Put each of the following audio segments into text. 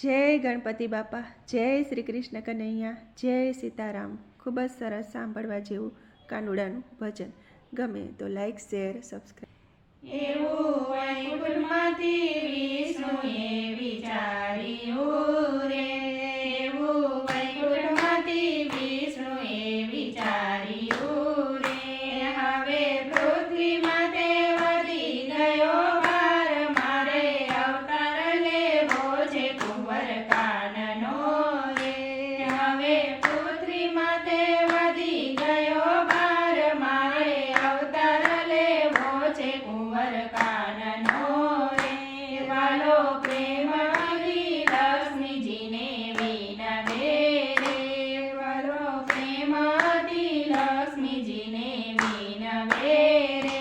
જય ગણપતિ બાપા, જય શ્રી કૃષ્ણ કનૈયા, જય સીતારામ. ખૂબ જ સરસ સાંભળવા જેવું કાનુડાનું ભજન. ગમે તો લાઈક, શેર, સબસ્ક્રાઈબ. એવું વૈકુંઠમાંથી વિષ્ણુએ વિચાર્યું રે, એવું વૈકુંઠમાંથી વિષ્ણુએ વિચાર્યું રે. હવે પૃથ્વીમાં તે વધી ગયો ભાર, મારે અવતાર લેવો છે કુંવર કાનનો રે. હવે પૃથ્વીમાં તે વધી ગયો ભાર, મારે અવતાર લેવો છે કુંવર કાનનો રે. વાલો પ્રેમ આવી લક્ષ્મીજીને વિનવે રે, વાલો પ્રેમ હતી લક્ષ્મીજીને વિનવે રે.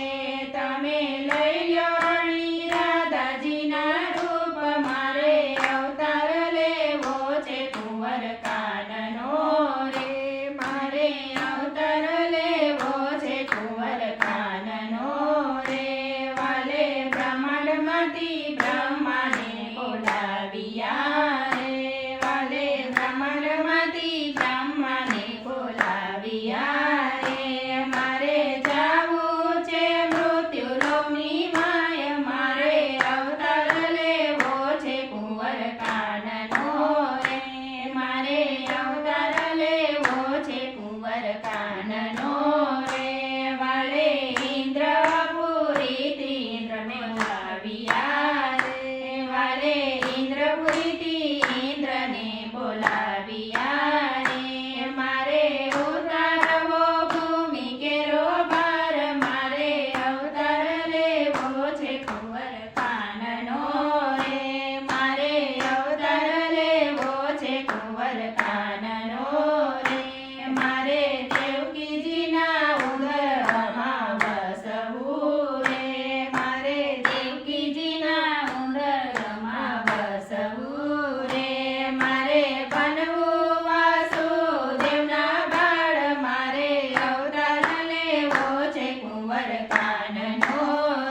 તમે લઈ લ્યો અણી રાધાજીના રૂપ, મારે અવતાર લેવો છે કુંવર કાનનો રે. મારે અવતાર લેવો છે કુંવર કાનનો રે. વાલે બ્રહ્માંડમાંથી બ્રહ્માને બોલાવ્યા રે, વાલે બ્રહ્માંડમાંથી બ્રહ્માને બોલાવ્યા રે. મારે જાવું છે મૃત્યુલોકની માય, મારે અવતાર લેવો છે કુંવર કાનનો રે. મારે અવતાર લેવો છે કુંવર કાનનો રે. વાલે ઇન્દ્રપુરીથી ઇન્દ્રને બોલાવ્યા રે, વાલે ઇન્દ્રપુરીથી ઇન્દ્રને બોલાવ્યા રે. મારે ઉતારવો ભૂમિ કેરો ભાર, મારે અવતાર લેવો છે કુંવર કાનનો રે. મારે અવતાર લેવો છે કુંવર કાનનો રે. મારે દેવકીજીના ઉદરમાં વસવું રે, મારે દેવકીજીના ઉદરમાં વસવું રે. મારે બનવું વાસુદેવના બાળ, મારે અવતાર લેવો છે કુંવર કાનનો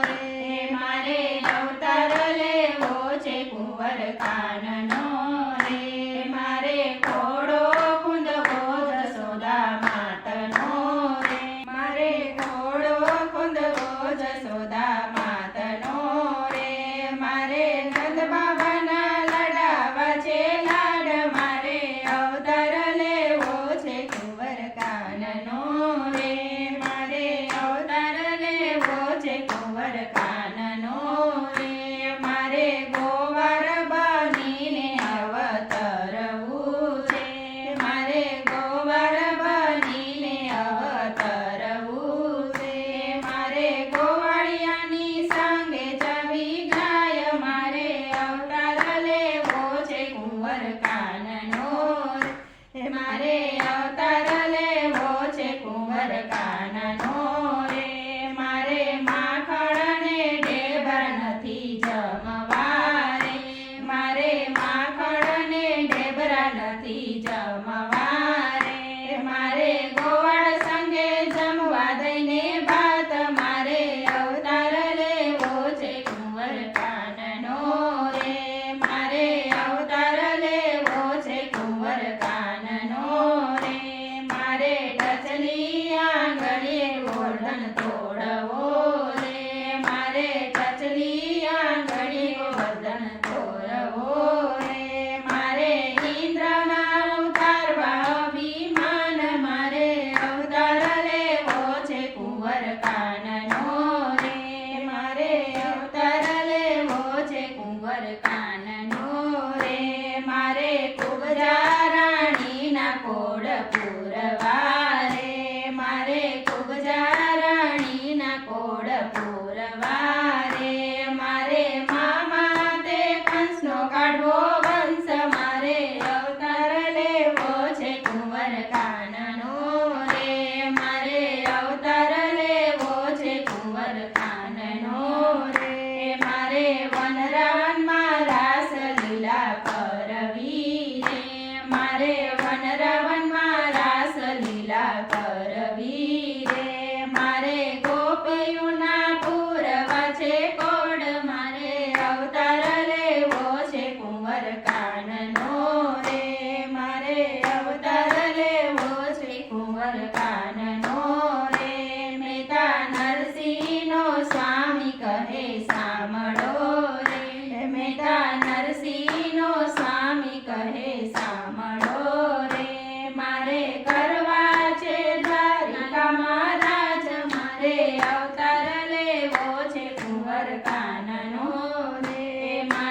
રે. મારે અવતાર લેવો છે કુંવર કાનનો રે. મારે ઘોડો કુંદવો જશોદા માતનો રે, મારે ઘોડો કુંદવો જશોદા માતનો રે. મારે નંદ બાબાના લડાવા છે લાડ, મારે અવતાર લેવો છે કુંવર કાનનો રે. મારે અવતાર લેવો છે કુંવર કાનનો રે. મારે ગોવાર બનીને અવતરવું છે, મારે ગોવાર બનીને અવતરવું છે. મારે ગોવાળિયાની સંગે જવી ગાય, મારે અવતાર લેવો છે કુંવર કાનનો રે. મારે અવતાર લેવો છે કુંવર કાનનો રે. મારે માખણને ઢેબર નથી જમવા રે, મારે માખણને ઢેબરા નથી જમવા રે. મારે ગોવાળ સંગે જમવા દઈને ભાત, મારે અવતાર લેવો છે કુંવર કાનનો રે. મારે અવતાર લેવો છે કુંવર કાનનો રે. મારે ટચલી આંગળીએ ગોર્ધન તોડવો રે, મારે ટચલી આંગળીએ ગોર્ધન તોડવો રે. મારે ઇન્દ્રના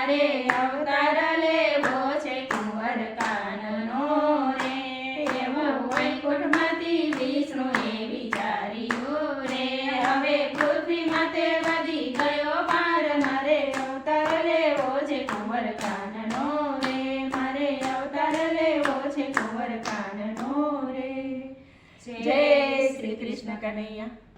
મારે અવતાર લેવો છે કુંવર કાનનો રે એવું વૈકુંઠમાંથી વિષ્ણુએ વિચાર્યું રે હવે પૃથ્વી માથે વધી ગયો પાર મારે અવતાર લેવો છે કુંવર કાનનો રે મારે અવતાર લેવો છે કુંવર કાનનો રે જય શ્રી કૃષ્ણ કનૈયા